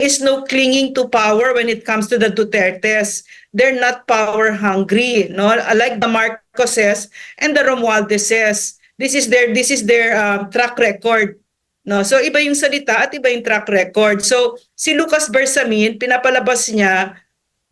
is no clinging to power when it comes to the Dutertes. They're not power hungry, no? Like the Marcoses and the Romualdeses. This is their track record. No, so iba yung salita at iba yung track record. So si Lucas Bersamin, pinapalabas niya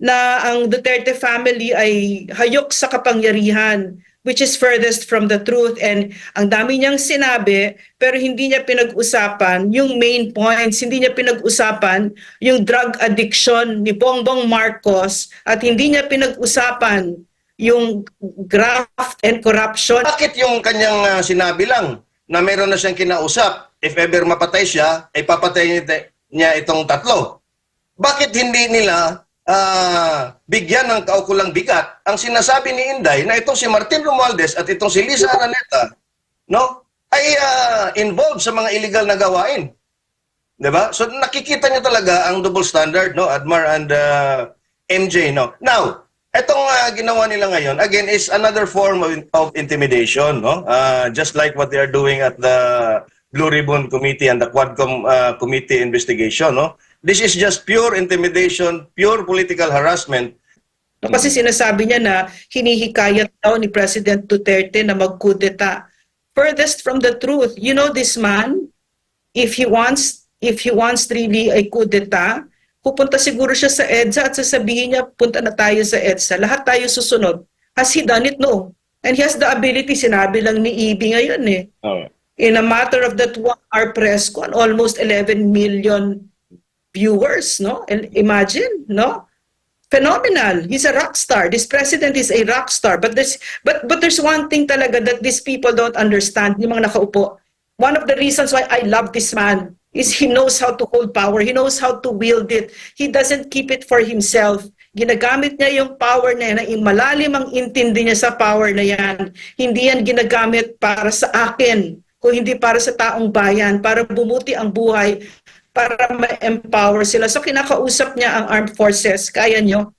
na ang Duterte family ay hayok sa kapangyarihan, which is furthest from the truth. And ang dami niyang sinabi, pero hindi niya pinag-usapan yung main points. Hindi niya pinag-usapan yung drug addiction ni Bongbong Marcos at hindi niya pinag-usapan yung graft and corruption. Bakit yung kanyang sinabi lang na meron na siyang kinausap, if ever mapatay siya, ay papatay niya itong tatlo? Bakit hindi nila bigyan ng kaukulang bigat ang sinasabi ni Inday na itong si Martin Romualdez at itong si Liza Araneta, no, ay involved sa mga illegal na gawain? Diba? So nakikita niyo talaga ang double standard, no, Admar and MJ, no. Now, itong ginawa nila ngayon, again, is another form of intimidation, no? Just like what they are doing at the Blue Ribbon Committee and the Quadcom Committee investigation, no? This is just pure intimidation, pure political harassment. Kasi sinasabi niya na hinihikayat daw ni President Duterte na magkudeta. Furthest from the truth. You know this man, if he wants really a kudeta, pupunta siguro siya sa EDSA at sasabihin niya, punta na tayo sa EDSA. Lahat tayo susunod. Has he done it? No. And he has the ability, sinabi lang ni Ibi ngayon eh. Oh. In a matter of that 1 hour press con, almost 11 million viewers, no? And imagine, no? Phenomenal. He's a rock star. This president is a rock star. But there's one thing talaga that these people don't understand, yung mga nakaupo. One of the reasons why I love this man is he knows how to hold power. He knows how to wield it. He doesn't keep it for himself. Ginagamit niya yung power na yan, yung malalim ang intindi niya sa power na yan. Hindi yan ginagamit para sa akin, kung hindi para sa taong bayan, para bumuti ang buhay, para ma-empower sila. So kinakausap niya ang armed forces, kaya nyo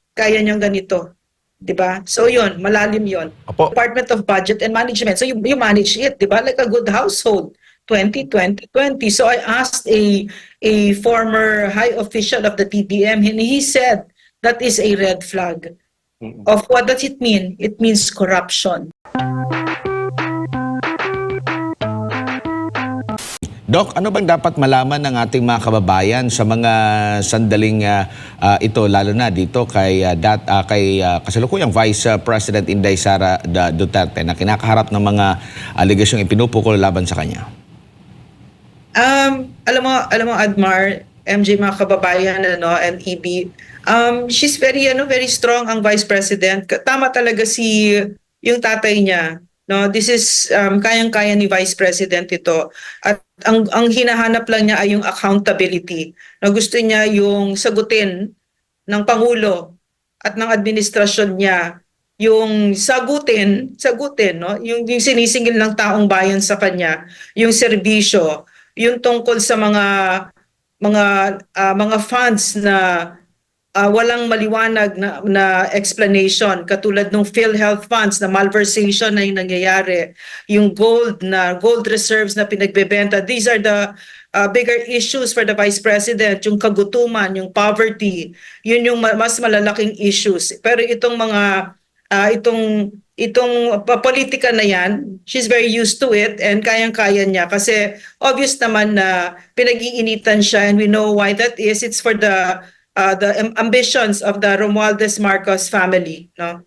ganito. Diba? So yun, malalim yun. Opo. Department of Budget and Management. So you manage it, diba? Like a good household. 2020. So I asked a former high official of the TBM, and he said that is a red flag. Of what does it mean? It means corruption. Doc, ano bang dapat malaman ng ating mga kababayan sa mga sandaling ito, lalo na dito kay kasalukuyang Vice President Inday Sara Duterte na kinakaharap ng mga aligasyong ipinupukol laban sa kanya? Alam mo Admar, MJ, mga kababayan, and EB, she's very strong ang Vice President. Tama talaga yung tatay niya. No, this is kayang-kaya ni Vice President ito. At ang hinahanap lang niya ay yung accountability. No, gusto niya yung sagutin ng Pangulo at ng administrasyon niya, yung sagutin, no, yung sinisingil ng taong bayan sa kanya, yung serbisyo, yung tungkol sa mga funds na walang maliwanag na explanation, katulad ng PhilHealth funds na malversation na yung nangyayari, yung gold reserves na pinagbebenta. These are the bigger issues for the Vice President, yung kagutuman, yung poverty, yun yung mas malalaking issues. Pero itong mga itong politika na yan, she's very used to it and kayang-kaya niya kasi obvious naman na pinag-iinitan siya, and we know why that is. It's for the ambitions of the Romualdez Marcos family, no?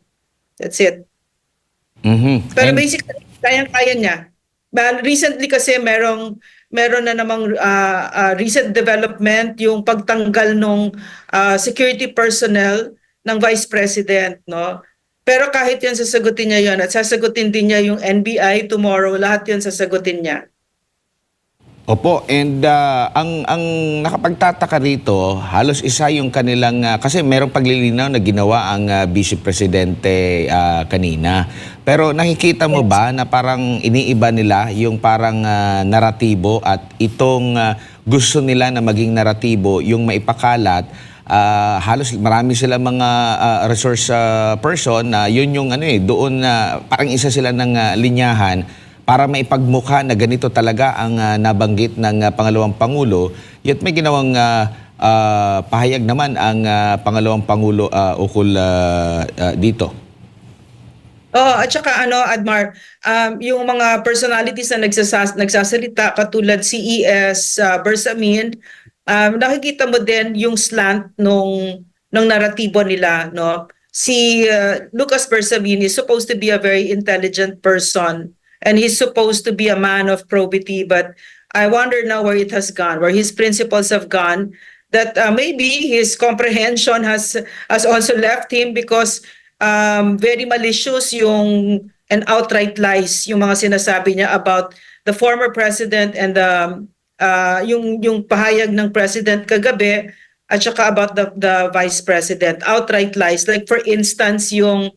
That's it. Pero basically, kayang-kaya niya. But recently kasi meron na namang recent development, yung pagtanggal ng security personnel ng Vice President, no? Pero kahit yan sasagutin niya yon at sasagutin din niya yung NBI tomorrow, lahat yun sasagutin niya. Opo, and ang nakapagtataka rito, halos isa yung kanilang, kasi merong paglilinaw na ginawa ang Vice Presidente kanina. Pero nakikita mo ba na parang iniiba nila yung parang naratibo at itong gusto nila na maging naratibo, yung maipakalat, halos marami sila mga resource person na yun yung doon parang isa sila ng linyahan para maipagmukha na ganito talaga ang nabanggit ng pangalawang Pangulo, yet may ginawang pahayag naman ang pangalawang Pangulo ukol dito. Oh, at saka Admar, yung mga personalities na nagsasalita katulad si ES Bersamin, nakikita mo din yung slant nung naratibo nila, no? Si Lucas Bersamin is supposed to be a very intelligent person and he's supposed to be a man of probity, but I wonder now where it has gone, where his principles have gone, that maybe his comprehension has also left him because very malicious and outright lies yung mga sinasabi niya about the former president and yung pahayag ng president kagabi at saka about the vice president, outright lies, like for instance yung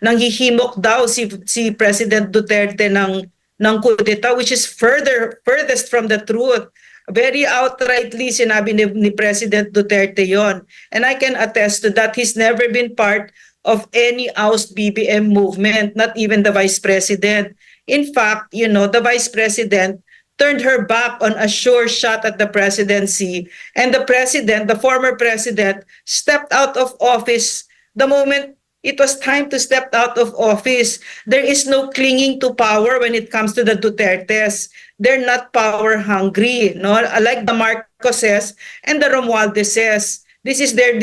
nanghihimok daw si President Duterte ng kudeta, which is furthest from the truth. Very outrightly sinabi ni President Duterte yon. And I can attest to that. He's never been part of any oust BBM movement, not even the Vice President. In fact, the Vice President turned her back on a sure shot at the presidency. And the President, the former President, stepped out of office the moment it was time to step out of office. There is no clinging to power when it comes to the Dutertes. They're not power hungry, no? Like the Marcoses and the Romualdeses. This is their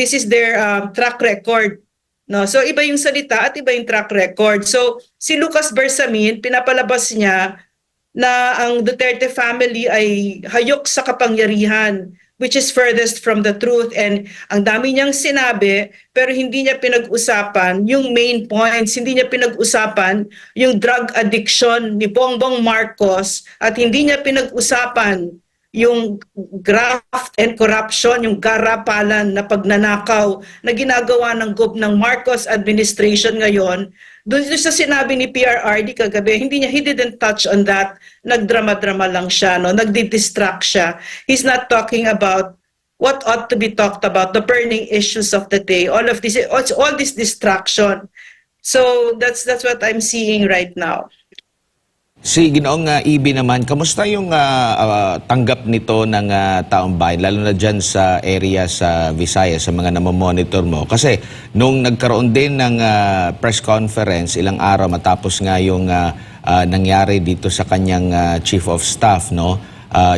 track record, no? So iba yung salita at iba yung track record. So si Lucas Bersamin, pinapalabas niya na ang Duterte family ay hayok sa kapangyarihan, which is furthest from the truth. And ang dami niyang sinabi, pero hindi niya pinag-usapan yung main points. Hindi niya pinag-usapan yung drug addiction ni Bongbong Marcos at hindi niya pinag-usapan yung graft and corruption, yung garapalan na pagnanakaw na ginagawa ng Marcos administration ngayon. Doon sa sinabi ni PRRD kagabi, he didn't touch on that. Nagdrama-drama lang siya, no? Nagdi-distract siya. He's not talking about what ought to be talked about, the burning issues of the day. All this distraction. So that's what I'm seeing right now. Si Ginoong Ibi naman, kamusta yung tanggap nito ng taong bayan, lalo na dyan sa area sa Visayas, sa mga namomonitor mo? Kasi nung nagkaroon din ng press conference ilang araw matapos nga yung nangyari dito sa kanyang chief of staff, no?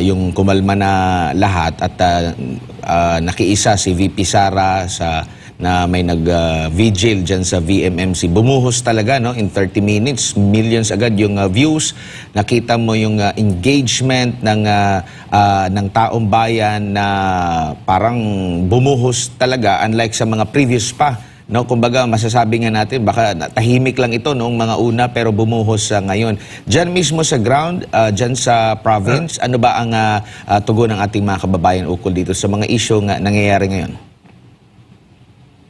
Yung kumalma na lahat at nakiisa si VP Sara na may nag-vigil dyan sa VMMC. Bumuhos talaga, no? In 30 minutes, millions agad yung views. Nakita mo yung engagement ng taong bayan na parang bumuhos talaga, unlike sa mga previous pa. No? Kumbaga, masasabi nga natin, baka tahimik lang ito noong mga una, pero bumuhos ngayon. Dyan mismo sa ground, dyan sa province, ano ba ang tugon ng ating mga kababayan ukol dito sa mga issue nga nangyayari ngayon?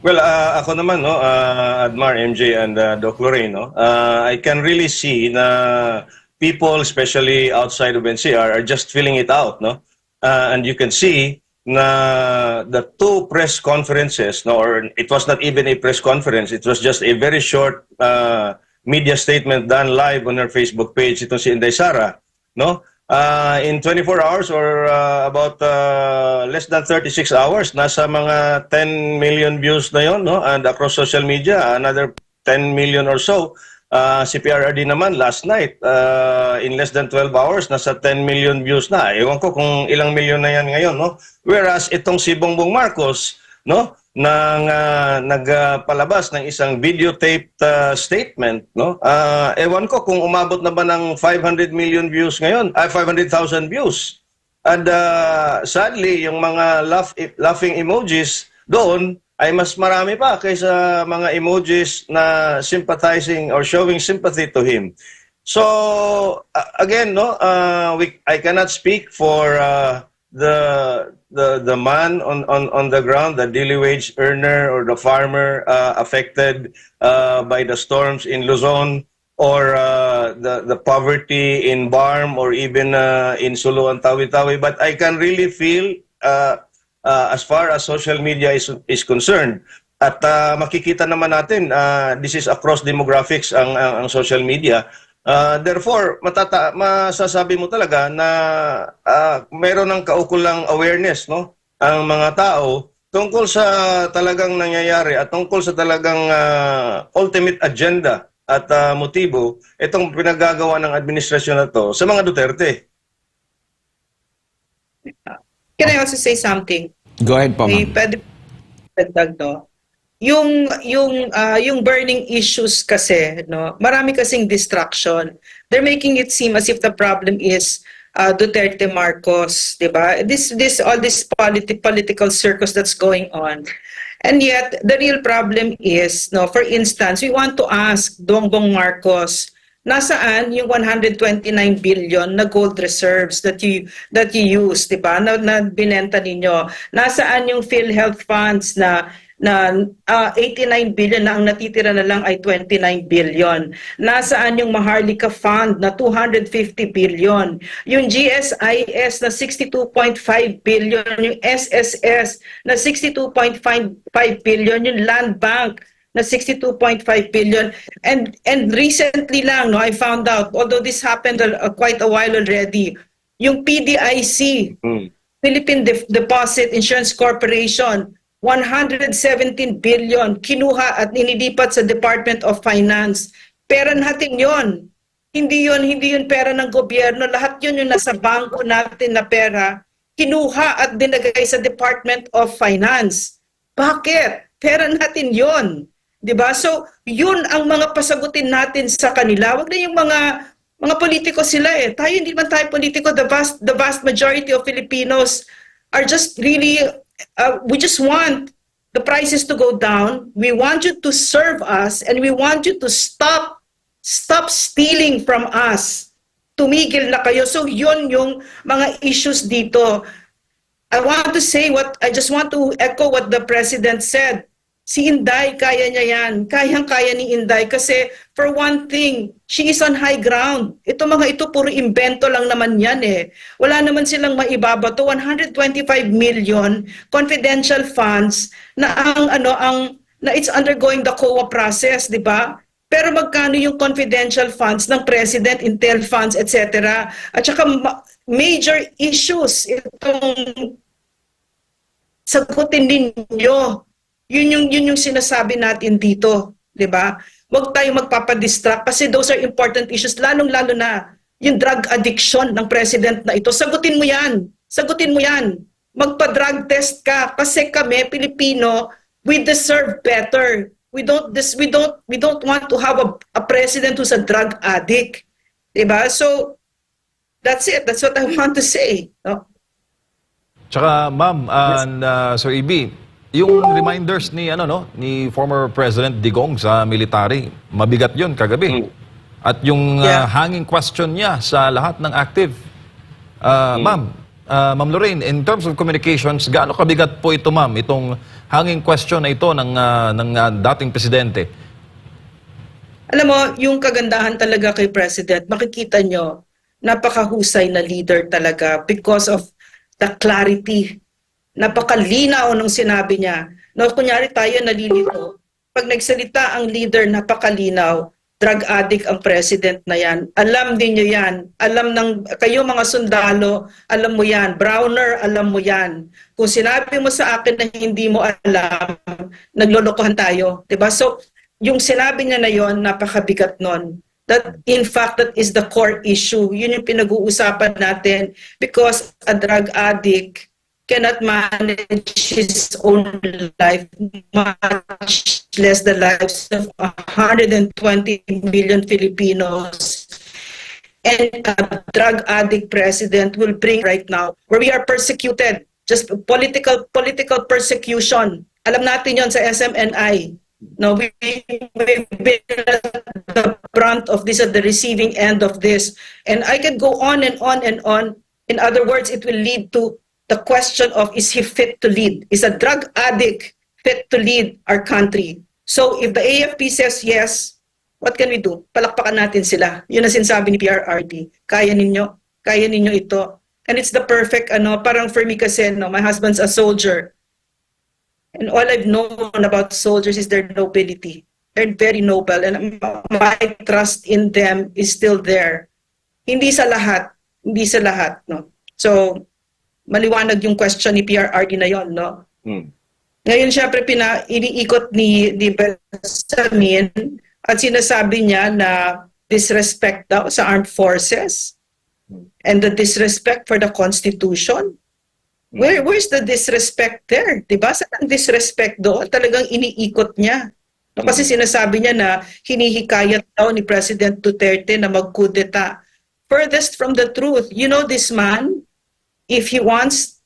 Well, ako naman, no, Admar, MJ, and Doc Lorraine, no, I can really see na people, especially outside of NCR, are just feeling it out, no? And you can see na the two press conferences, no, or it was not even a press conference, it was just a very short media statement done live on her Facebook page, itong si Inday Sara, no? In 24 hours or about less than 36 hours, nasa mga 10 million views na yon, no? And across social media, another 10 million or so. Si PRRD naman last night, in less than 12 hours, nasa 10 million views na. Ewan ko kung ilang milyon na yan ngayon, no? Whereas itong si Bongbong Marcos, no, nagpalabas ng isang videotaped statement, no? Ewan ko kung umabot na ba ng 500 million views ngayon, 500,000 views. And sadly, yung mga laughing emojis doon ay mas marami pa kaysa mga emojis na sympathizing or showing sympathy to him. So again, no, I cannot speak for the man on the ground, the daily wage earner or the farmer affected by the storms in Luzon, or the poverty in Barm, or even in Sulu and Tawi-Tawi. But I can really feel, as far as social media is concerned, at makikita naman natin, this is across demographics ang social media, Therefore, masasabi mo talaga na meron ng kaukulang awareness, no, ang mga tao tungkol sa talagang nangyayari at tungkol sa talagang ultimate agenda at motibo itong pinagagawa ng administrasyon na to sa mga Duterte. Can I also say something? Go ahead po, May ma'am. pwede dagdag, no? Yung burning issues kasi, no, marami kasing distraction. They're making it seem as if the problem is Duterte Marcos, 'di ba? All this political circus that's going on. And yet the real problem is, no, for instance, we want to ask Bongbong Marcos, nasaan yung 129 billion na gold reserves that you use, 'di ba? Na binenta ninyo. Nasaan yung PhilHealth funds na 89 billion na ang natitira na lang ay 29 billion. Nasaan yung Maharlika Fund na 250 billion? Yung GSIS na 62.5 billion, yung SSS na 62.5 billion, yung Land Bank na 62.5 billion. And recently lang, no, I found out, although this happened quite a while already, yung PDIC, Philippine Deposit Insurance Corporation, 117 billion kinuha at inilipat sa Department of Finance. Pera natin yon. Hindi yun pera ng gobyerno. Lahat yun yung nasa bangko natin na pera, kinuha at dinagay sa Department of Finance. Bakit? Pera natin yon. 'Di ba? So, yun ang mga pasagutin natin sa kanila. Wag na yung mga politiko sila eh. Tayo hindi man tayo politiko. The vast majority of Filipinos are just really we just want the prices to go down. We want you to serve us and we want you to stop stealing from us. Tumigil na kayo. So yun yung mga issues dito. I just want to echo what the President said. Si Inday, kaya niya yan. Kayang-kaya ni Inday kasi for one thing, she is on high ground. Ito mga ito, puro invento lang naman yan eh. Wala naman silang maibabato. 125 million confidential funds na na it's undergoing the COA process, di ba? Pero magkano yung confidential funds ng President, Intel funds, etc. At saka major issues itong sagutin ninyo. Yun yung sinasabi natin dito, 'di ba? Huwag tayong magpapadistract kasi those are important issues, lalong-lalo na yung drug addiction ng president na ito. Sagutin mo 'yan. Sagutin mo 'yan. Magpa-drug test ka kasi kami Pilipino, we deserve better. We don't want to have a president who's a drug addict. 'Di ba? So that's it. That's what I want to say. No? Tsaka ma'am, Sir EB, yung reminders ni ni former President Digong sa military, mabigat 'yon kagabi. At yung hanging question niya sa lahat ng active. Ma'am Lorraine, in terms of communications, gaano kabigat po ito, ma'am, itong hanging question na ito ng dating presidente? Alam mo, yung kagandahan talaga kay President, makikita nyo, napakahusay na leader talaga because of the clarity. Napakalinaw nung sinabi niya. No, kunyari tayo nalilito. Pag nagsalita ang leader, napakalinaw. Drug addict ang president na yan. Alam din nyo yan. Alam kayo mga sundalo, alam mo yan. Browner, alam mo yan. Kung sinabi mo sa akin na hindi mo alam, naglolokohan tayo. Diba? So, yung sinabi niya na yon, napakabigat nun. That, in fact, that is the core issue. Yun yung pinag-uusapan natin because a drug addict cannot manage his own life, much less the lives of 120 million Filipinos. And a drug addict president will bring right now, where we are persecuted, just political persecution. Alam natin yon sa SMNI. No, we've been at the brunt of this, at the receiving end of this. And I can go on and on and on. In other words, it will lead to the question of, is he fit to lead? Is a drug addict fit to lead our country? So if the AFP says yes, what can we do? Palakpakan natin sila. Yun ang sinasabi ni PRRD. Kaya ninyo ito. And it's the perfect, parang for me kasi, my husband's a soldier. And all I've known about soldiers is their nobility. They're very noble and my trust in them is still there. Hindi sa lahat, no. So maliwanag yung question ni PRRD na yon, no. Ngayon syempre iniikot ni Bersamin at sinasabi niya na disrespect daw sa armed forces and the disrespect for the Constitution. Where's the disrespect there? Diba? Saan ang disrespect doon? Talagang iniikot niya. No, kasi sinasabi niya na hinihikayat daw ni President Duterte na magkudeta. Furthest from the truth. You know this man, if he wants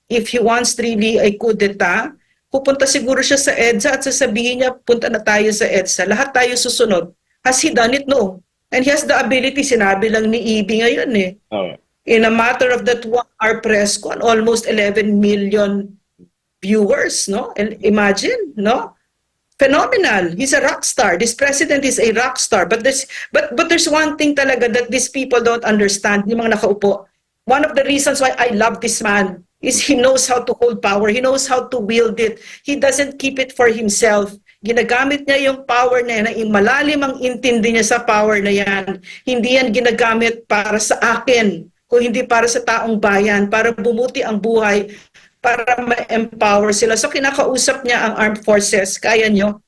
really a kudeta, pupunta siguro siya sa EDSA at sasabihin niya, punta na tayo sa EDSA. Lahat tayo susunod. Has he done it? No. And he has the ability, sinabi lang ni Ibi ngayon eh. In a matter of that 1 hour press con, almost 11 million viewers, no? And imagine, no? Phenomenal. He's a rock star. This president is a rock star. But there's one thing talaga that these people don't understand, yung mga nakaupo. One of the reasons why I love this man is he knows how to hold power. He knows how to wield it. He doesn't keep it for himself. Ginagamit niya yung power na yan, na malalim ang intindi niya sa power na yan. Hindi yan ginagamit para sa akin, kung hindi para sa taong bayan, para bumuti ang buhay, para ma-empower sila. So kinakausap niya ang armed forces, kaya niyang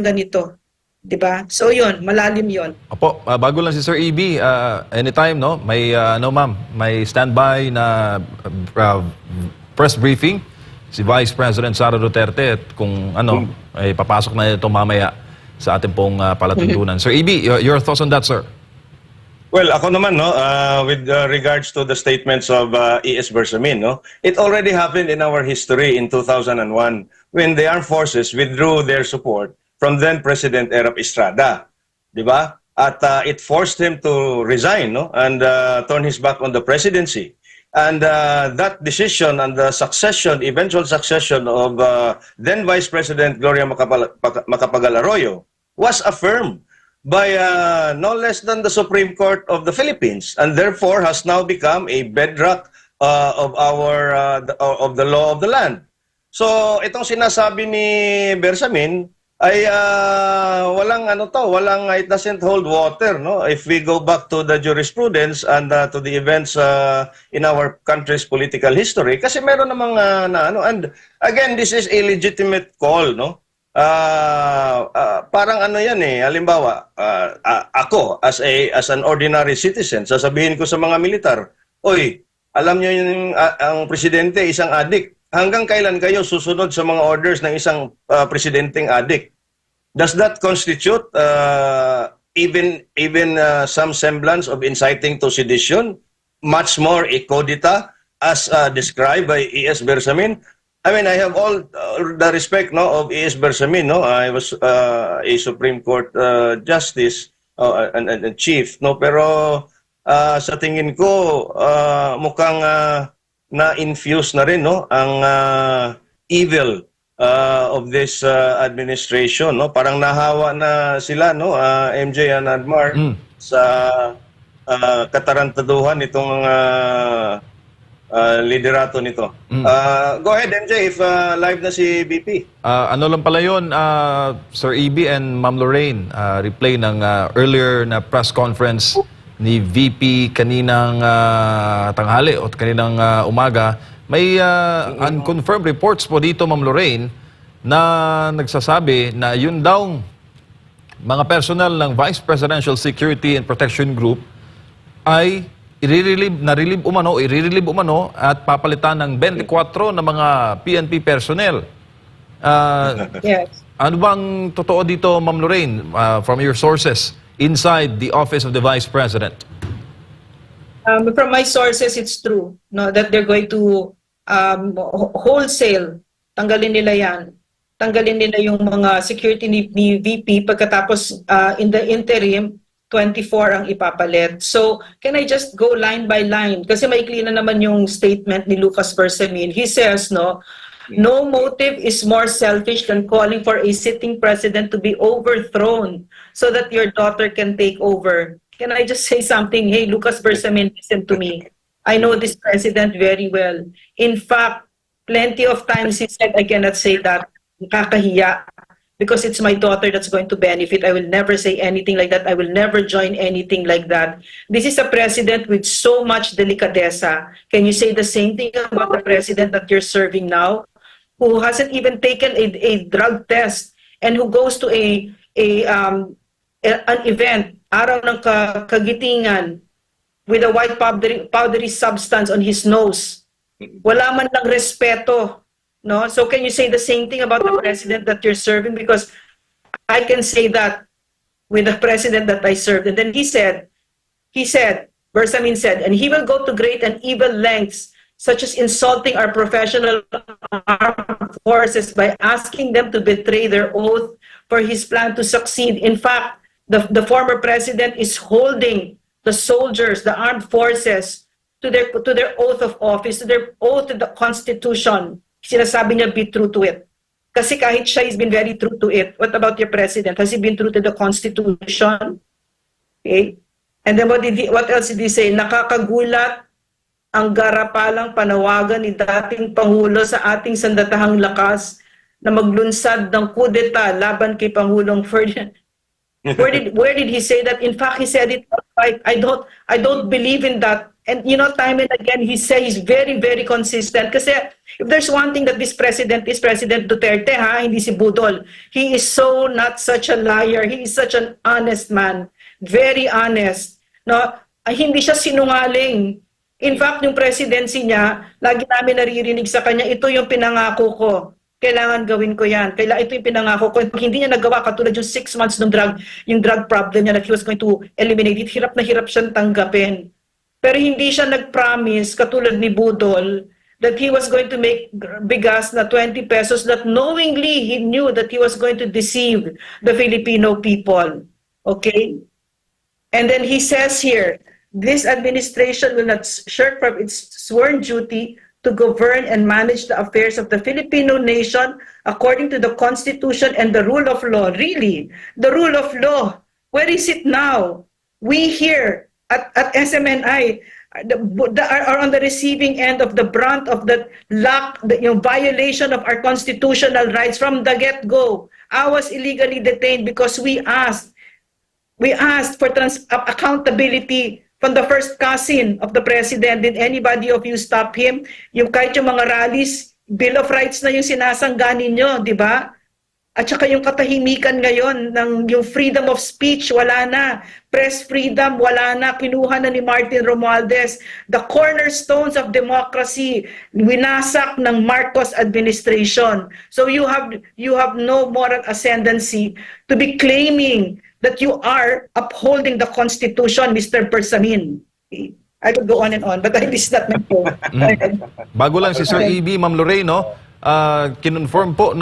ganito. Diba? So yun, malalim yun. Opo, bago lang si Sir EB, anytime, no? May, ma'am, may standby na press briefing si Vice President Sara Duterte at kung ay papasok na ito mamaya sa ating pong palatuntunan. Sir EB, your thoughts on that, sir? Well, ako naman, no, with regards to the statements of E.S. Bersamin, no, it already happened in our history in 2001 when the armed forces withdrew their support from then President Erap Estrada, di ba? At it forced him to resign, no, and turn his back on the presidency. And that decision and the eventual succession of then Vice President Gloria Macapagal Arroyo was affirmed by no less than the Supreme Court of the Philippines, and therefore has now become a bedrock of the law of the land. So itong sinasabi ni Bersamin ay it doesn't hold water, no? If we go back to the jurisprudence and to the events in our country's political history, kasi meron namang and again, this is a legitimate call, no? Parang yan halimbawa, ako as an ordinary citizen, sasabihin ko sa mga militar, oy, alam niyo ang presidente isang adik. Hanggang kailan kayo susunod sa mga orders ng isang presidenteng adik? Does that constitute even some semblance of inciting to sedition? Much more a codita as described by E.S. Bersamin? I mean, I have all the respect, no, of E.S. Bersamin, no. I was a Supreme Court justice and chief, no. Pero sa tingin ko mukhang na-infuse na rin, no, ang evil of this administration, no. Parang nahawa na sila, no, MJ and Admar sa katarantaduhan itong liderato nito. Go ahead, MJ, if live na si BP. Ano lang pala yun, Sir EB and Ma'am Lorraine, replay ng earlier na press conference ni VP kaninang tanghali o kaninang umaga. May unconfirmed reports po dito, Ma'am Lorraine, na nagsasabi na yun daw mga personal ng Vice Presidential Security and Protection Group ay i-relieve umano at papalitan ng 24 na mga PNP personnel. Yes. Ano bang totoo dito, Ma'am Lorraine, from your sources inside the Office of the Vice President? From my sources, it's true, no, that they're going to wholesale, tanggalin nila yan. Tanggalin nila yung mga security ni VP pagkatapos in the interim, 24 ang ipapalit. So, can I just go line by line? Kasi maikli na naman yung statement ni Lucas Bersamin. He says, no motive is more selfish than calling for a sitting president to be overthrown so that your daughter can take over. Can I just say something? Hey, Lucas Bersamin, listen to me. I know this president very well. In fact, plenty of times he said, I cannot say that. Nakakahiya. because it's my daughter that's going to benefit. I will never say anything like that. I will never join anything like that. This is a president with so much delicadeza. Can you say the same thing about the president that you're serving now, who hasn't even taken a drug test and who goes to an event, araw ng kagitingan, with a white powdery substance on his nose? Wala man lang respeto. No? So can you say the same thing about the president that you're serving? Because I can say that with the president that I served. And then he said, Bersamin said, and he will go to great and evil lengths, such as insulting our professional armed forces by asking them to betray their oath for his plan to succeed. In fact, the former president is holding the soldiers, the armed forces, to their oath of office, to their oath to the Constitution. Sinasabi niya, be true to it. Kasi kahit siya has been very true to it. What about your president? Has he been true to the Constitution? Okay. And then what else did he say? Nakakagulat ang garapalang panawagan ni dating Pangulo sa ating sandatahang lakas na maglunsad ng kudeta laban kay Pangulong Ferdinand. Where did he say that? In fact, he said it right. I don't believe in that. And you know, time and again, he says he's very, very consistent. Kasi if there's one thing that this president is, President Duterte, hindi si Budol. He is so not such a liar. He is such an honest man. Very honest. No? Hindi siya sinungaling. In fact, yung presidency niya, lagi namin naririnig sa kanya, ito yung pinangako ko. Kailangan gawin ko yan. Ito yung pinangako ko. Hindi niya nagawa, katulad yung 6 months ng yung drug problem niya that he was going to eliminate it. Hirap na hirap siyang tanggapin. Pero hindi siya nag-promise, katulad ni Budol, that he was going to make bigas na 20 pesos, that knowingly he knew that he was going to deceive the Filipino people. Okay? And then he says here, this administration will not shirk from its sworn duty to govern and manage the affairs of the Filipino nation according to the Constitution and the rule of law. Really? The rule of law. Where is it now? We here at SMNI are on the receiving end of the brunt of the violation of our constitutional rights from the get-go. I was illegally detained because we asked for accountability from the first cousin of the president. Did anybody of you stop him? Yung kahit yung mga rallies, Bill of Rights na yung sinasangga ninyo, di ba? At saka yung katahimikan ngayon, yung freedom of speech, wala na. Press freedom, wala na. Kinuha na ni Martin Romualdez. The cornerstones of democracy, winasak ng Marcos administration. So you have no moral ascendancy to be claiming that you are upholding the Constitution, Mr. Bersamin. I could go on and on, but this is not my point. Bago lang si Sir EB, Ma'am Lorraine, no? Kinonfirm po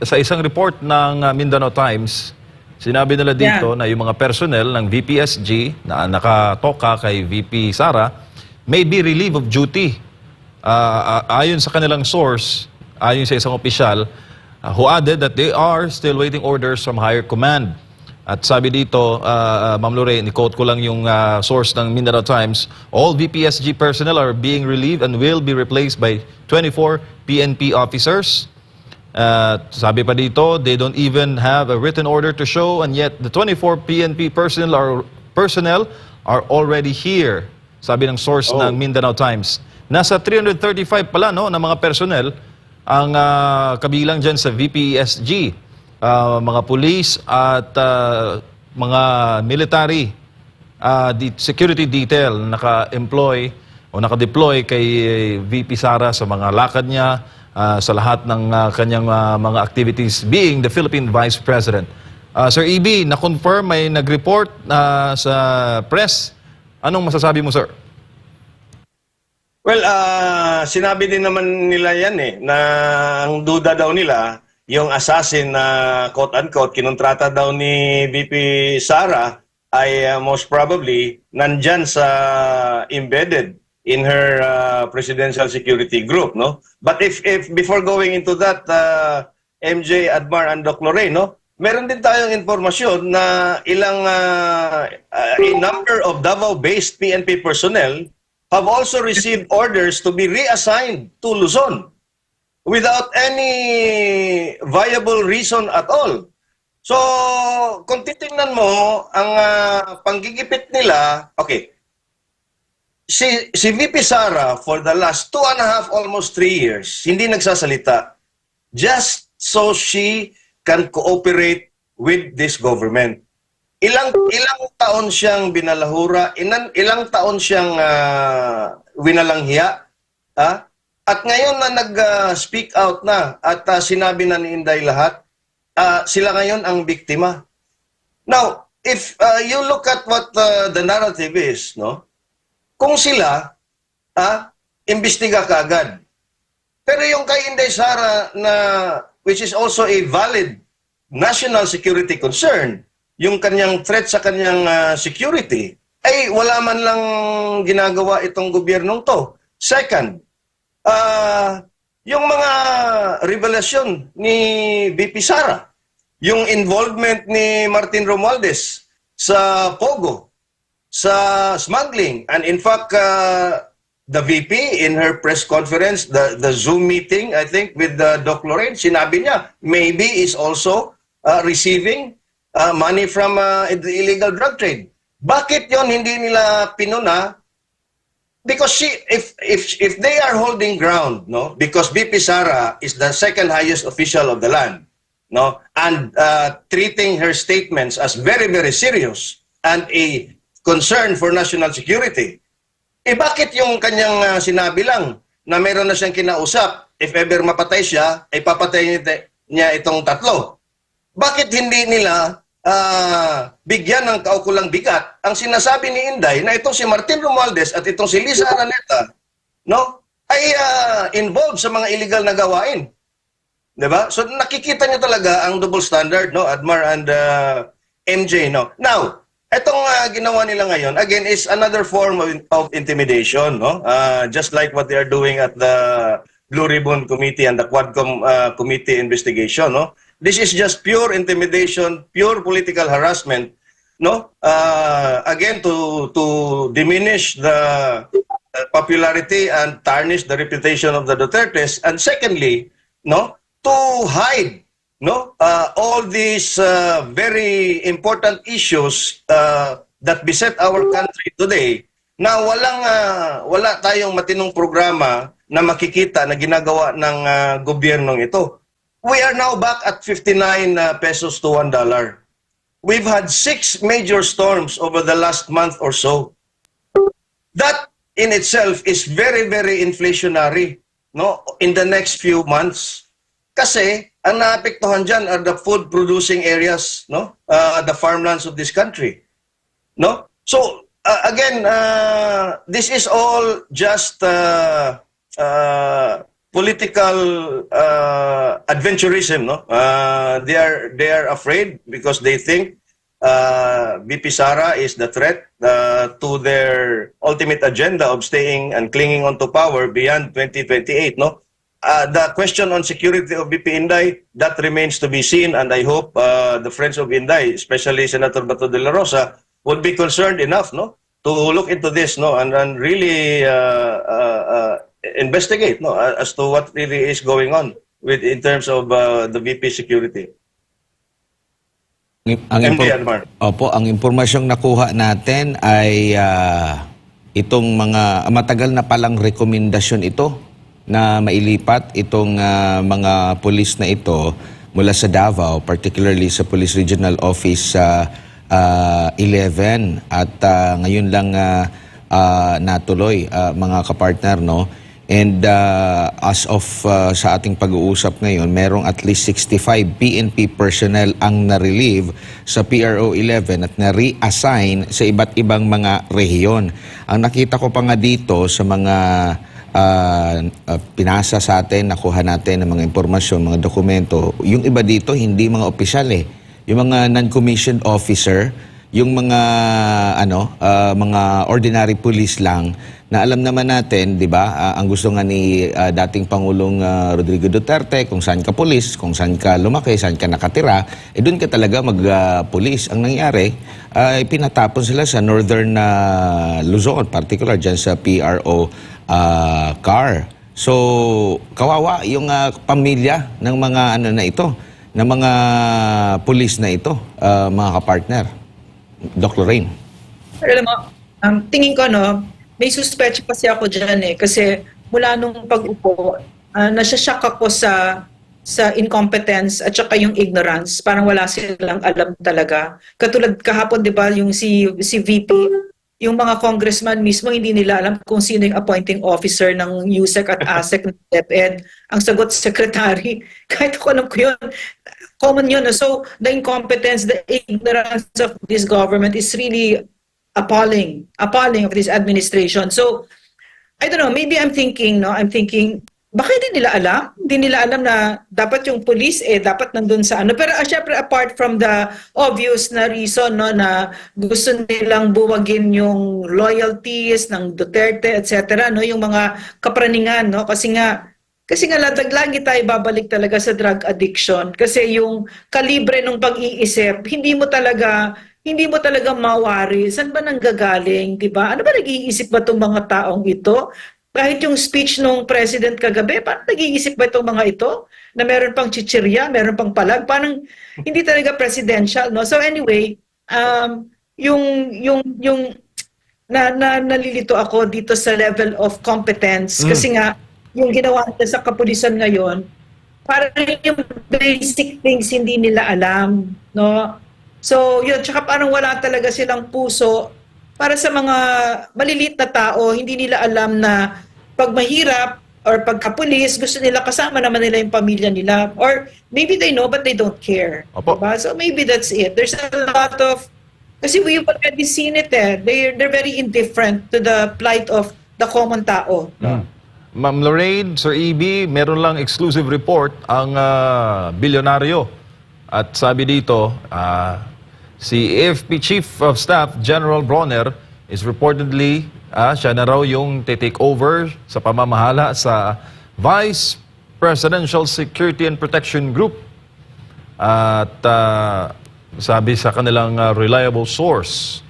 sa isang report ng Mindanao Times, sinabi nila dito na yung mga personnel ng VPSG na nakatoka kay VP Sara may be relieved of duty. Ayon sa kanilang source, ayon sa isang opisyal, who added that they are still waiting orders from higher command. At sabi dito, Ma'am Lorraine, i-quote ko lang yung source ng Mindanao Times, all VPSG personnel are being relieved and will be replaced by 24 PNP officers. Sabi pa dito, they don't even have a written order to show, and yet the 24 PNP personnel are already here. Sabi ng source ng Mindanao Times. Nasa 335 pala no, ng mga personnel ang kabilang dyan sa VPSG. Mga police at mga military security detail naka-employ o naka-deploy kay VP Sara sa mga lakad niya, sa lahat ng kanyang mga activities being the Philippine Vice President. Sir EB, na-confirm, may nag-report sa press. Anong masasabi mo, sir? Well, sinabi din naman nila yan na ang duda daw nila, yung assassin na quote-unquote kinontrata daw ni VP Sara ay most probably nandyan sa embedded in her presidential security group, no? But if before going into that, MJ, Admar, and Doc Lorraine, no? Meron din tayong informasyon na ilang a number of Davao-based PNP personnel have also received orders to be reassigned to Luzon. without any viable reason at all. So, kung titingnan mo, ang panggigipit nila, okay, si VP Sara, for the last 2.5, almost 3 years, hindi nagsasalita just so she can cooperate with this government. Ilang taon siyang binalahura, ilang taon siyang winalanghiya, at ngayon na nag-speak out na at sinabi na ni Inday lahat, sila ngayon ang biktima. Now, if you look at what the narrative is, no? Kung sila, imbestiga kaagad. Pero yung kay Inday Sara na, which is also a valid national security concern, yung kanyang threat sa kanyang security, ay wala man lang ginagawa itong gobyernong to. Second, yung mga revelasyon ni VP Sara, yung involvement ni Martin Romualdez sa Pogo, sa smuggling, and in fact, the VP in her press conference, the Zoom meeting, I think, with Doc Lorraine, sinabi niya, maybe is also receiving money from the illegal drug trade. Bakit yon hindi nila pinuna? Because if they are holding ground, no, because VP Sara is the second highest official of the land, no, and treating her statements as very, very serious and a concern for national security, bakit yung kanyang sinabi lang na meron na siyang kinausap, if ever mapatay siya, ay papatay niya itong tatlo? Bakit hindi nila bigyan ng kaukulang bigat ang sinasabi ni Inday na itong si Martin Romualdez at itong si Liza Araneta, no, ay involved sa mga illegal na gawain? Diba? So nakikita niyo talaga ang double standard, no, Admar and MJ, no. Now, etong ginawa nila ngayon, again, is another form of intimidation, no? Just like what they are doing at the Blue Ribbon Committee and the Quadcom Committee investigation, no? This is just pure intimidation, pure political harassment, no? Again, to diminish the popularity and tarnish the reputation of the Dutertes, and secondly, no, to hide, no, all these very important issues that beset our country today, na wala tayong matinong programa na makikita na ginagawa ng gobyernong ito. We are now back at 59 pesos to $1. We've had 6 major storms over the last month or so. That in itself is very, very inflationary, no, in the next few months. Kasi ang naapektuhan dyan are the food-producing areas, no? The farmlands of this country, no? So, again, this is all just political adventurism, no? They are afraid because they think VP Sara is the threat to their ultimate agenda of staying and clinging on to power beyond 2028, no? The question on security of VP Inday, that remains to be seen, and I hope the friends of Inday, especially Senator Bato de la Rosa, would be concerned enough, no, to look into this, no, and really investigate, no, as to what really is going on in terms of the VP security. Opo, ang impormasyong nakuha natin ay itong mga matagal na palang rekomendasyon ito na mailipat itong mga pulis na ito mula sa Davao, particularly sa Police Regional Office 11, at ngayon lang natuloy, mga kapartner, no? And as of sa ating pag-uusap ngayon, merong at least 65 PNP personnel ang na-relieve sa PRO 11 at na-reassign sa iba't ibang mga rehiyon. Ang nakita ko pa nga dito sa mga pinasa sa atin, nakuha natin ng mga impormasyon, mga dokumento, yung iba dito hindi mga opisyal eh. Yung mga non-commissioned officer, yung mga mga ordinary police lang na alam naman natin, 'di ba? Ang gusto nga ni dating Pangulong Rodrigo Duterte, kung saan ka pulis, kung saan ka lumaki, saan ka nakatira, doon ka talaga mag-pulis. Ang nangyari, pinatapon sila sa Northern Luzon, particular dyan sa PRO CAR. So, kawawa yung pamilya ng mga ano na ito, ng mga pulis na ito, mga kapartner. Dr. Rain. Alam mo, tingin ko, no, may suspecha kasi ako dyan eh. Kasi mula nung pag-upo, nasyashock ako sa incompetence at saka yung ignorance. Parang wala silang alam talaga. Katulad kahapon, di ba, yung si VP, yung mga congressman mismo, hindi nila alam kung sino yung appointing officer ng USEC at ASEC ng DepEd. Ang sagot, secretary. Kahit ako alam ko yun. Common yun. No? So, the incompetence, the ignorance of this government is really appalling of this administration. So, I don't know, maybe I'm thinking, baka hindi nila alam? Hindi nila alam na dapat yung police dapat nandun sa ano. Pero syempre apart from the obvious na reason, no, na gusto nilang buwagin yung loyalties ng Duterte, etc., no, yung mga kapraningan, no, kasi nga lagi tayo babalik talaga sa drug addiction kasi yung kalibre ng pag-iisip, hindi mo talaga mawari. Saan ba nanggagaling, di ba? Ano ba nag-iisip ba itong mga taong ito? Kahit yung speech nung president kagabi, paano nag-iisip ba itong mga ito? Na meron pang chichirya, meron pang palag, parang hindi talaga presidential, no? So anyway, nalilito ako dito sa level of competence kasi nga yung ginawa nila sa kapulisan ngayon, parang yung basic things hindi nila alam, no? So, yun, tsaka parang wala talaga silang puso para sa mga maliliit na tao, hindi nila alam na pag mahirap or pagkapulis, gusto nila kasama naman nila yung pamilya nila. Or maybe they know but they don't care. Opo. Diba? So maybe that's it. There's a lot of, kasi we've already seen it eh. They're very indifferent to the plight of the common tao. No? Ma'am Lorraine, Sir EB, meron lang exclusive report ang bilyonaryo. At sabi dito, si AFP Chief of Staff General Bronner is reportedly, siya na raw yung take over sa pamamahala sa Vice Presidential Security and Protection Group. At sabi sa kanilang reliable source,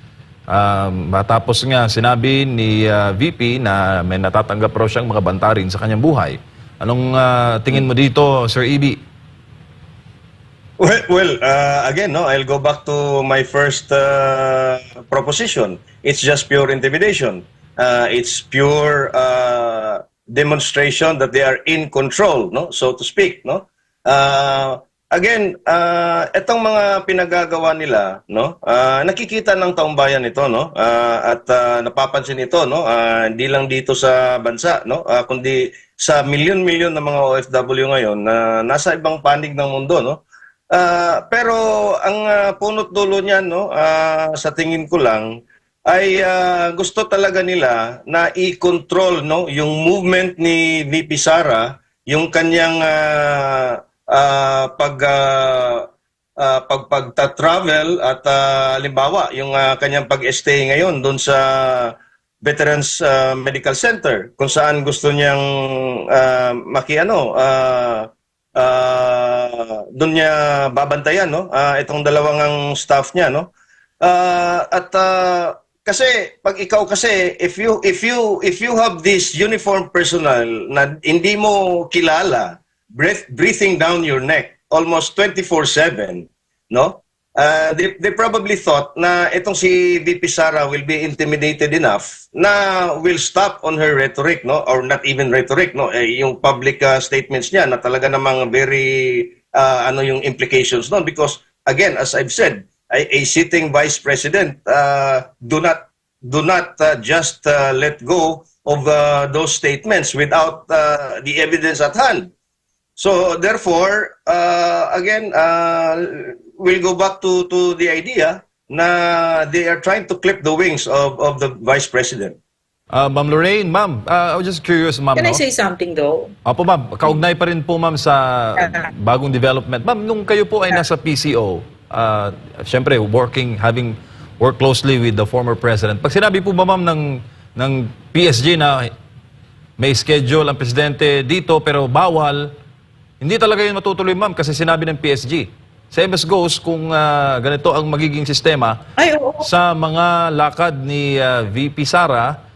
matapos nga sinabi ni VP na may natatanggap raw siyang mga bantarin sa kanyang buhay. Anong tingin mo dito, Sir EB? Well, again, no, I'll go back to my first proposition. It's just pure intimidation. It's pure demonstration that they are in control, no, so to speak, no. Again, etong mga pinagagawa nila, no, nakikita ng taong bayan ito, no, at napapansin ito, no, hindi lang dito sa bansa, no, kundi sa milyon-milyon ng mga OFW ngayon na nasa ibang panig ng mundo, no. Pero ang punot dulo niyan, no, sa tingin ko lang ay gusto talaga nila na i-control, no, yung movement ni VP Sara, yung kanyang pagta-travel at halimbawa yung kanyang pag-stay ngayon doon sa Veterans Medical Center kung saan gusto niyang doon niya babantayan, no, itong dalawang ang staff niya, no, kasi pag ikaw kasi if you have this uniform personnel na hindi mo kilala, breathing down your neck almost 24/7, no, they probably thought na itong si VP Sara will be intimidated enough na will stop on her rhetoric, no, or not even rhetoric, no, yung public statements niya na talaga namang very yung implications noon, because again, as I've said, a sitting vice president do not just let go of those statements without the evidence at hand. So therefore, again, we'll go back to the idea na they are trying to clip the wings of the vice president. Ma'am Lorraine, ma'am, I was just curious, ma'am. Can I no? say something though? Opo, ma'am. Kaugnay pa rin po, ma'am, sa bagong development. Ma'am, nung kayo po ay nasa PCO, syempre, having worked closely with the former president, pag sinabi po ba, ma'am, ng PSG na may schedule ang presidente dito pero bawal, hindi talaga yun matutuloy, ma'am, kasi sinabi ng PSG. Same as goes kung ganito ang magiging sistema Ay, oo. sa mga lakad ni VP Sara,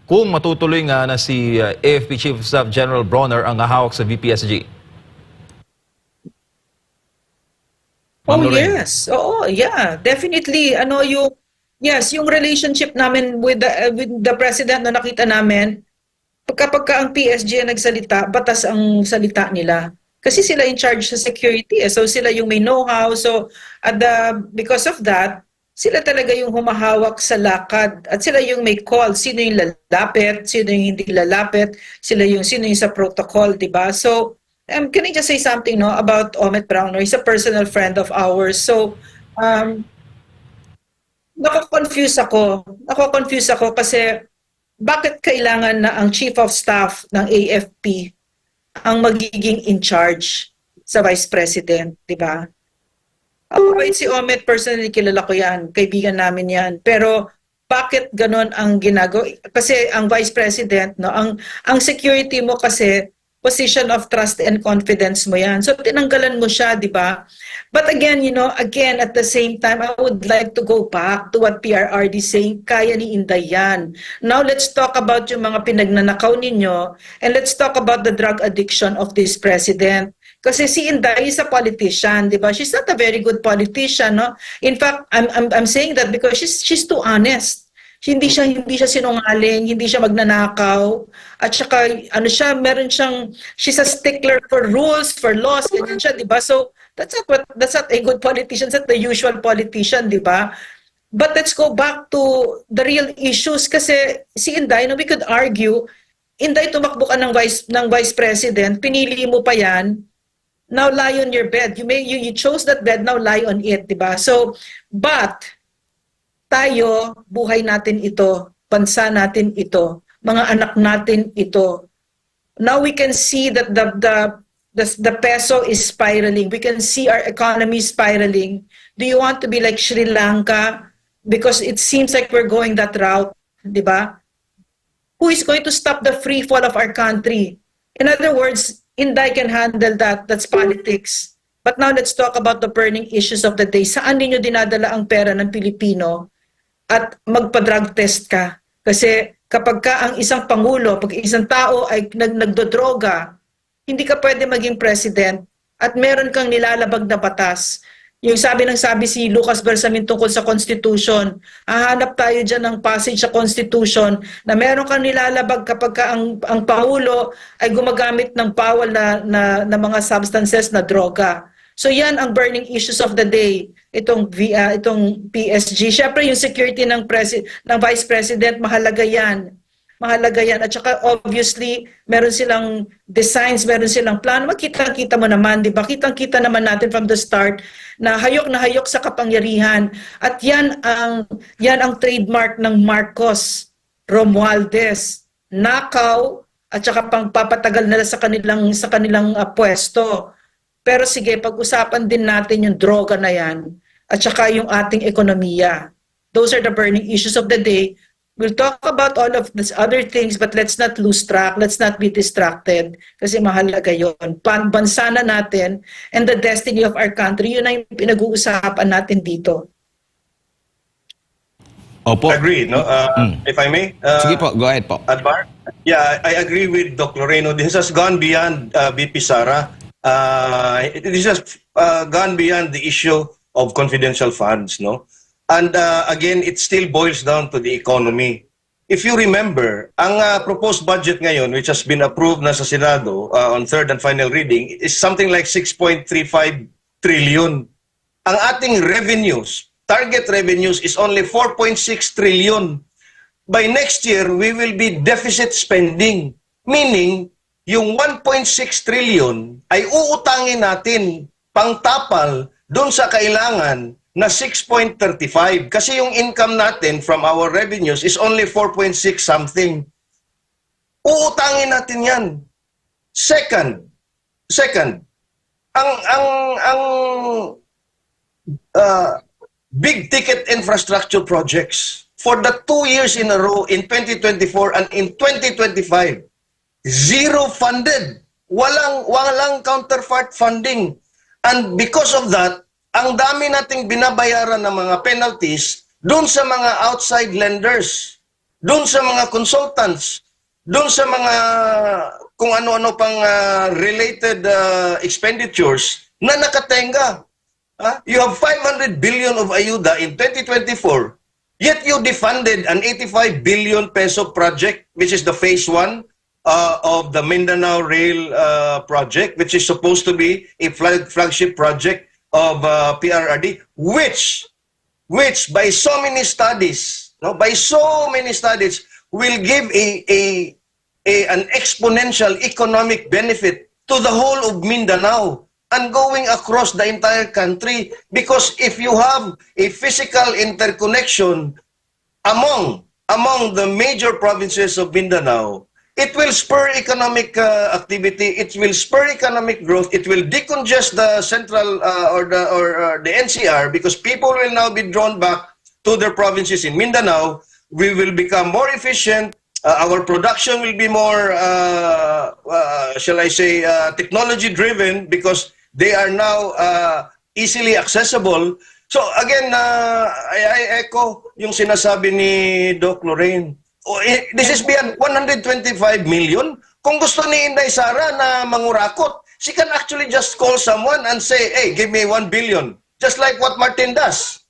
kung matutuloy nga na si AFP Chief of Staff General Bronner ang hahawak sa VPSG? Ma'am Oh Lorraine. yes. Oo, yeah. Definitely yung relationship namin with the president na nakita namin kapag ang PSG ang nagsalita, batas ang salita nila. Kasi sila in charge sa security. So sila yung may know-how. So because of that, sila talaga yung humahawak sa lakad at sila yung may call. Sino yung lalapit, sino yung hindi lalapit, sino yung sa protocol, di ba? So, can I just say something about Omet Browner? He's a personal friend of ours. So, nako-confuse ako kasi bakit kailangan na ang Chief of Staff ng AFP ang magiging in charge sa Vice President, di ba? Wait, si Omet, personally kilala ko yan, kaibigan namin yan. Pero bakit ganon ang ginagawa? Kasi ang Vice President, ang security mo kasi position of trust and confidence mo yan. So tinanggalan mo siya, di ba? But again, at the same time, I would like to go back to what PRRD is saying, kaya ni Inday yan. Now let's talk about yung mga pinagnanakaw ninyo and let's talk about the drug addiction of this president. Kasi si Inday is a politician, di ba? She's not a very good politician, no? In fact, I'm saying that because she's too honest. Hindi siya sinungaling, hindi siya magnanakaw. At saka she's a stickler for rules, for laws, ganyan siya, di ba? So that's not a good politician, that's not the usual politician, di ba? But let's go back to the real issues kasi si Inday, we could argue, Inday, tumakbo ka ng vice president, pinili mo pa yan. Now lie on your bed. You chose that bed, now lie on it, 'di ba? So, but tayo, buhay natin ito, bansa natin ito, mga anak natin ito. Now we can see that the peso is spiraling. We can see our economy spiraling. Do you want to be like Sri Lanka? Because it seems like we're going that route, 'di ba? Who is going to stop the free fall of our country? In other words, Inday can handle that. That's politics. But now let's talk about the burning issues of the day. Saan ninyo dinadala ang pera ng Pilipino at magpa-drug test ka? Kasi kapag ka ang isang pangulo, pag isang tao ay nagdodroga, hindi ka pwede maging president at meron kang nilalabag na batas. Yung sabi si Lucas Bersamin tungkol sa Constitution, hahanap tayo dyan ng passage sa Constitution na meron kang nilalabag kapag ka ang Pangulo ay gumagamit ng bawal na mga substances na droga. So yan ang burning issues of the day, itong PSG. Syempre yung security ng Vice President, mahalaga yan. Mahalaga yan. At saka obviously, meron silang designs, meron silang plano. Makita-kita mo naman, di ba? Kitang-kita naman natin from the start na hayok sa kapangyarihan. At yan ang trademark ng Marcos, Romualdez, nakaw, at saka pangpapatagal nila sa kanilang pwesto. Pero sige, pag-usapan din natin yung droga na yan at saka yung ating ekonomiya. Those are the burning issues of the day. We'll talk about all of these other things, but let's not lose track. Let's not be distracted kasi mahalaga yun. Bansa na natin and the destiny of our country, yun ang pinag-uusapan natin dito. Opo. Agree, no? If I may? Sige po, go ahead po. Advar? Yeah, I agree with Dr. Loreno. This has gone beyond VP Sara. This has gone beyond the issue of confidential funds, no? And again, it still boils down to the economy. If you remember, ang proposed budget ngayon, which has been approved na sa Senado on third and final reading, is something like 6.35 trillion. Ang ating revenues, target revenues, is only 4.6 trillion. By next year, we will be deficit spending. Meaning, yung 1.6 trillion ay uutangin natin pangtapal doon sa kailangan na 6.35 kasi yung income natin from our revenues is only 4.6 something. Uutangin natin 'yan. Second, ang big ticket infrastructure projects for the 2 years in a row in 2024 and in 2025, zero funded. Walang counterpart funding. And because of that, ang dami nating binabayaran ng mga penalties doon sa mga outside lenders. doon sa mga consultants, doon sa mga kung ano-ano pang related expenditures na nakatenga. You have 500 billion of ayuda in 2024, yet you defunded an 85 billion peso project, which is the phase 1 of the Mindanao Rail project, which is supposed to be a flagship project of PRRD, which by so many studies, will give an exponential economic benefit to the whole of Mindanao and going across the entire country. Because if you have a physical interconnection among the major provinces of Mindanao, it will spur economic activity, it will spur economic growth, it will decongest the central or the NCR, because people will now be drawn back to their provinces in Mindanao. We will become more efficient. Our production will be more, shall I say, technology-driven, because they are now easily accessible. So again, I echo yung sinasabi ni Doc Lorraine. This is beyond 125 million. Kung gusto ni Inday Sara na mangurakot, she can actually just call someone and say, hey, give me 1 billion. Just like what Martin does.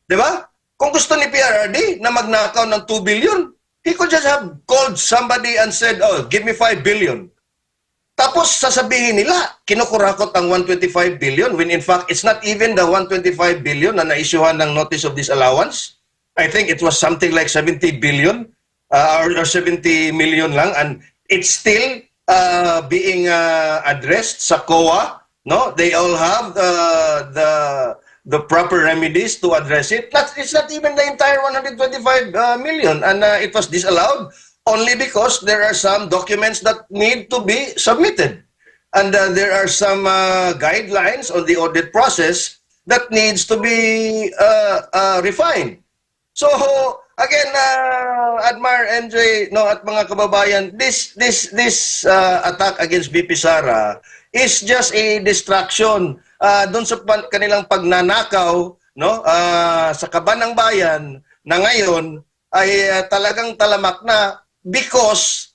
Diba? Kung gusto ni PRRD na magnakaw ng 2 billion, he could just have called somebody and said, oh, give me 5 billion. Tapos sasabihin nila, kinukurakot ang 125 billion when in fact it's not even the 125 billion na naisyuhan ng notice of disallowance. I think it was something like 70 billion or 70 million lang, and it's still being addressed sa COA. No, they all have the proper remedies to address it. It's not even the entire 125 million, and it was disallowed only because there are some documents that need to be submitted, and there are some guidelines on the audit process that needs to be refined. So again, Admar, MJ, no, at mga kababayan, this attack against VP Sara is just a distraction doon sa kanilang pagnanakaw, no, sa kaban ng bayan na ngayon ay talagang talamak na, because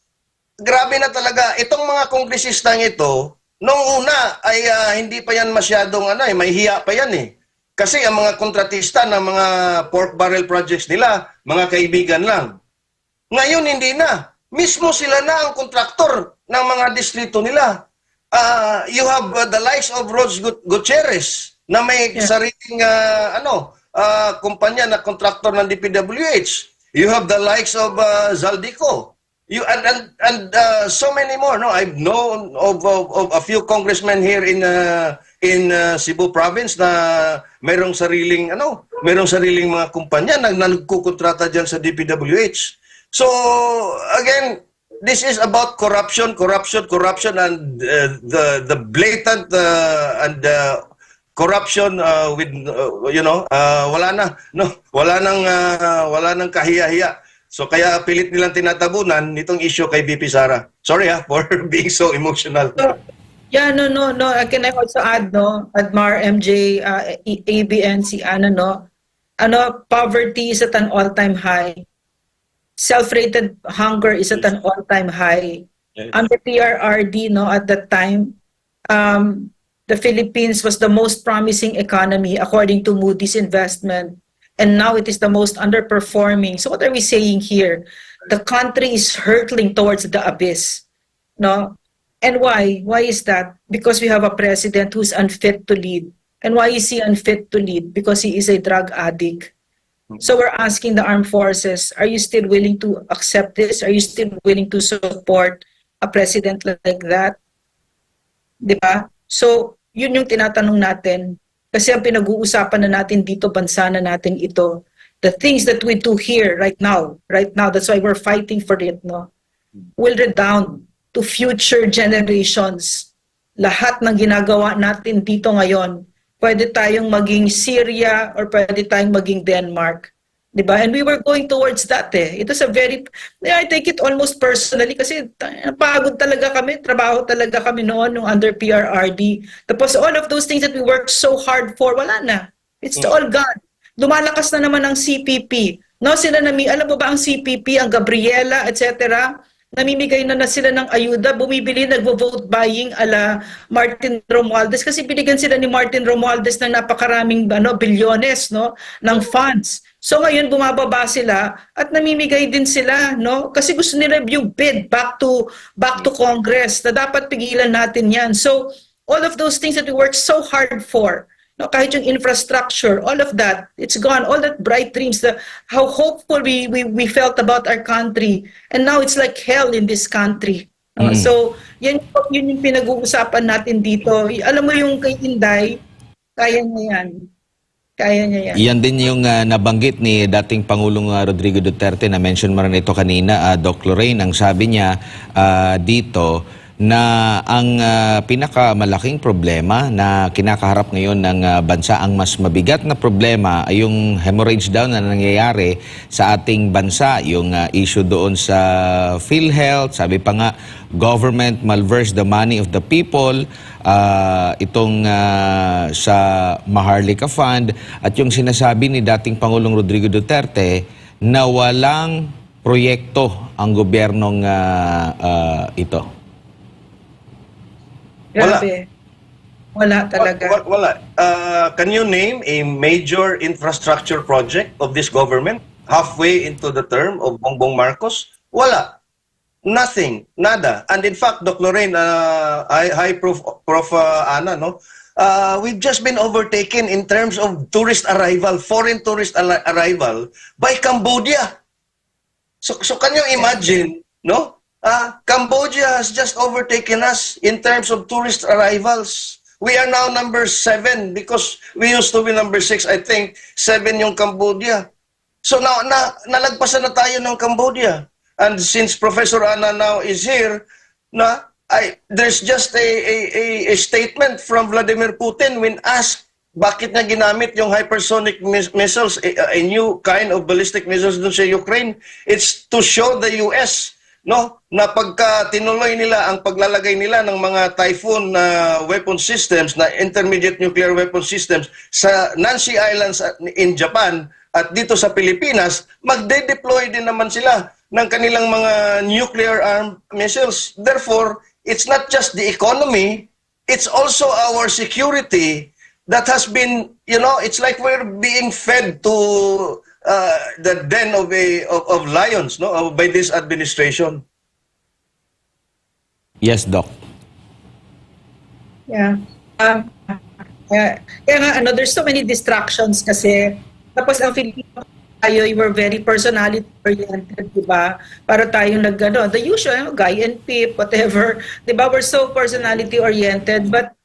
grabe na talaga itong mga kongresistang ito. Noong una ay hindi pa yan masyadong may hiya pa yan eh. Kasi ang mga kontratista ng mga pork barrel projects nila, mga kaibigan lang. Ngayon hindi na. Mismo sila na ang kontraktor ng mga distrito nila. You have the likes of Rose Gutierrez na may sariling kumpanya na kontraktor ng DPWH. You have the likes of Zaldico. You and so many more. No, I've known of a few congressmen here in Cebu province na mayroong sariling mga kumpanya na nagkukontrata diyan sa DPWH. So again, this is about corruption, and the blatant and corruption with wala nang kahiya-hiya. So kaya pilit nilang tinatabunan nitong issue kay VP Sara. Sorry for being so emotional. Yeah, no. Can I also add, no, Admar, MJ, ABN, si Ana, no, poverty is at an all-time high. Self-rated hunger is at an all-time high. Under PRRD, no, at that time, the Philippines was the most promising economy according to Moody's investment. And now it is the most underperforming. So what are we saying here? The country is hurtling towards the abyss. No? And why? Why is that? Because we have a president who's unfit to lead. And why is he unfit to lead? Because he is a drug addict. So we're asking the armed forces, are you still willing to accept this? Are you still willing to support a president like that? Diba? So yun yung tinatanong natin. Kasi ang pinag-uusapan na natin dito, bansa na natin ito, the things that we do here right now, that's why we're fighting for it, no, will redound to future generations. Lahat ng ginagawa natin dito ngayon, pwede tayong maging Syria or pwede tayong maging Denmark. Diba? And we were going towards that eh. It was I take it almost personally kasi pagod talaga kami, trabaho talaga kami noon nung under PRRD. Tapos all of those things that we worked so hard for, wala na. It's all gone. Lumalakas na naman ang CPP. No, sila alam mo ba ang CPP, ang Gabriela, etc. Namimigay na sila ng ayuda, bumibili, nagvo-vote buying ala Martin Romualdez kasi binigyan sila ni Martin Romualdez ng napakaraming bilyones ng funds. So ngayon bumababa sila at namimigay din sila kasi gusto nila yung bid back to Congress na dapat pigilan natin 'yan. So all of those things that we worked so hard for, kahit yung infrastructure, all of that, it's gone. All that bright dreams, how hopeful we felt about our country. And now it's like hell in this country. So, yun yung pinag-uusapan natin dito. Alam mo yung kay Inday, kaya niya yan. Kaya niya yan. Yan din yung nabanggit ni dating Pangulong Rodrigo Duterte, na mention mo rin ito kanina, Doc Lorraine. Ang sabi niya dito, na ang pinakamalaking problema na kinakaharap ngayon ng bansa, ang mas mabigat na problema ay yung hemorrhage daw na nangyayari sa ating bansa. Yung issue doon sa PhilHealth, sabi pa nga, government malverse the money of the people, itong sa Maharlika Fund, at yung sinasabi ni dating Pangulong Rodrigo Duterte na walang proyekto ang gobyernong ito. Grabe. Wala talaga. Wala. Can you name a major infrastructure project of this government halfway into the term of Bongbong Marcos? Wala. Nothing. Nada. And in fact, Dr. Lorraine, Prof. Ana, we've just been overtaken in terms of tourist arrival, foreign tourist arrival by Cambodia. So can you imagine, Cambodia has just overtaken us in terms of tourist arrivals. We are now number 7 because we used to be number 6. I think 7 yung Cambodia. So now nalagpasan na tayo ng Cambodia. And since Professor Ana now is here, there's just a statement from Vladimir Putin when asked bakit niya ginamit yung hypersonic missiles, a new kind of ballistic missiles dun sa Ukraine. It's to show the US na pagka tinuloy nila ang paglalagay nila ng mga Typhoon weapon systems, na intermediate nuclear weapon systems sa Nancy Islands in Japan at dito sa Pilipinas, magde-deploy din naman sila ng kanilang mga nuclear armed missiles. Therefore, it's not just the economy, it's also our security that has been, it's like we're being fed to the den of lions, by this administration. Yes, Doc. Yeah. Kaya nga, there's so many distractions kasi. Tapos ang Filipino tayo, we're very personality-oriented, di ba? Para tayong the usual, guy and pip, whatever. Di ba? We're so personality-oriented. But,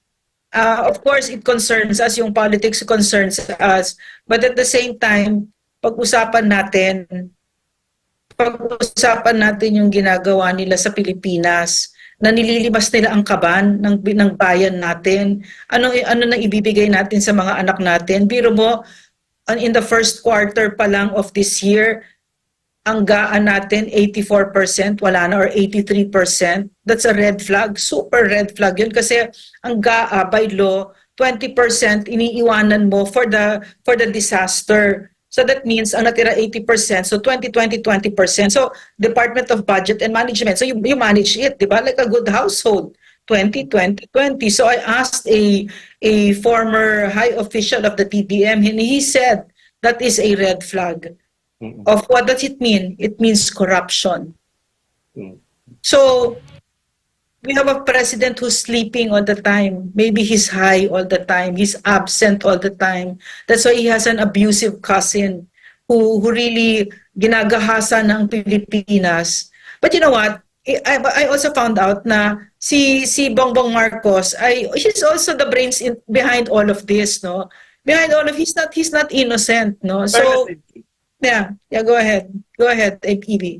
of course, it concerns us, yung politics concerns us. But at the same time, pag-usapan natin yung ginagawa nila sa Pilipinas, na nililimas nila ang kaban ng bayan natin. Ano na ibibigay natin sa mga anak natin? Biro mo, in the first quarter pa lang of this year, ang gaan natin 84%, wala na, or 83%. That's a red flag, super red flag yun, kasi ang GAA by law 20% iniiwanan mo for the disaster. So that means ang natira 80%, so 20%. So Department of Budget and Management, so you manage it, di ba? Like a good household. 20. So I asked a former high official of the TBM, and he said that is a red flag. Of what does it mean? It means corruption. So we have a president who's sleeping all the time. Maybe he's high all the time. He's absent all the time. That's why he has an abusive cousin who really ginagahasa ng Pilipinas. But you know what? I also found out na si Bongbong Marcos, he's also the brains behind all of this, no? Behind all of, he's not innocent, no? So yeah, go ahead, EB.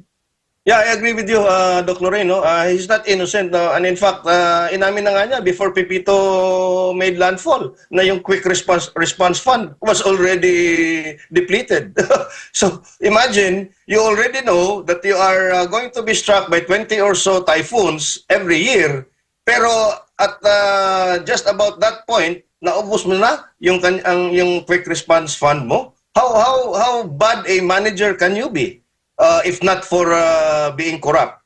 Yeah, I agree with you, Dr. Lorraine. He's not innocent. And in fact, inamin na nga niya before Pepito made landfall na yung quick response fund was already depleted. So imagine, you already know that you are going to be struck by 20 or so typhoons every year. Pero at just about that point, naubos mo na yung quick response fund mo. How bad a manager can you be if not for being corrupt?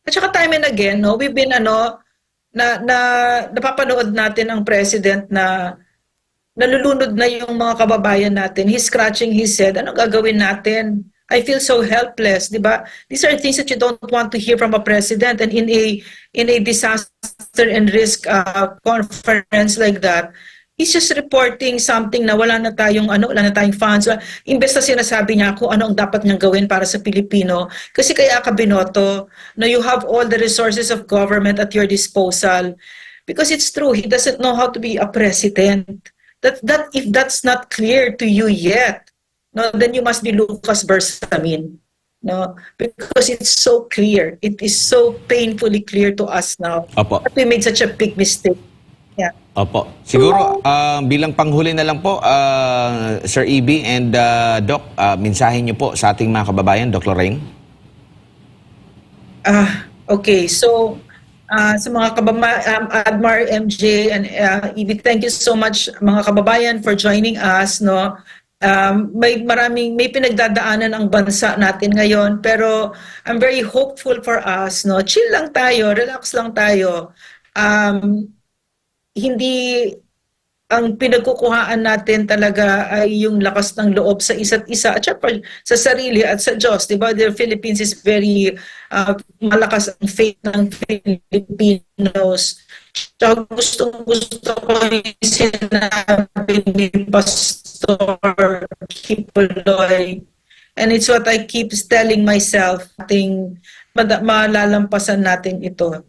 At saka time and again, no, we've been napapanood natin ang president na nalulunod na yung mga kababayan natin. He's scratching his head. Ano gagawin natin? I feel so helpless, di ba? These are things that you don't want to hear from a president, and in a disaster and risk conference like that, he's just reporting something na wala na tayong funds. Imbes na sinasabi niya kung ano ang dapat niyang gawin para sa Pilipino. Kasi kaya ka binoto na you have all the resources of government at your disposal. Because it's true, he doesn't know how to be a president. That if that's not clear to you yet, no, then you must be Lucas Bersamin. No, because it's so clear. It is so painfully clear to us now. Opo. That we made such a big mistake. Yeah. Opo. Siguro, bilang panghuli na lang po, Sir EB and Doc, mensahe niyo po sa ating mga kababayan, Doc Lorraine. Okay, so sa mga kababayan, Admar, MJ, and EB, thank you so much mga kababayan for joining us. No, may pinagdadaanan ang bansa natin ngayon, pero I'm very hopeful for us. No, chill lang tayo, relax lang tayo. Hindi ang pinagkukuhaan natin talaga ay yung lakas ng loob sa isa't isa at sa sarili at sa Diyos. Diba? The Philippines is very malakas ang faith ng Filipinos. Gusto ko yung sinabi ni Pastor Kipuloy. And it's what I keep telling myself, malalampasan natin ito.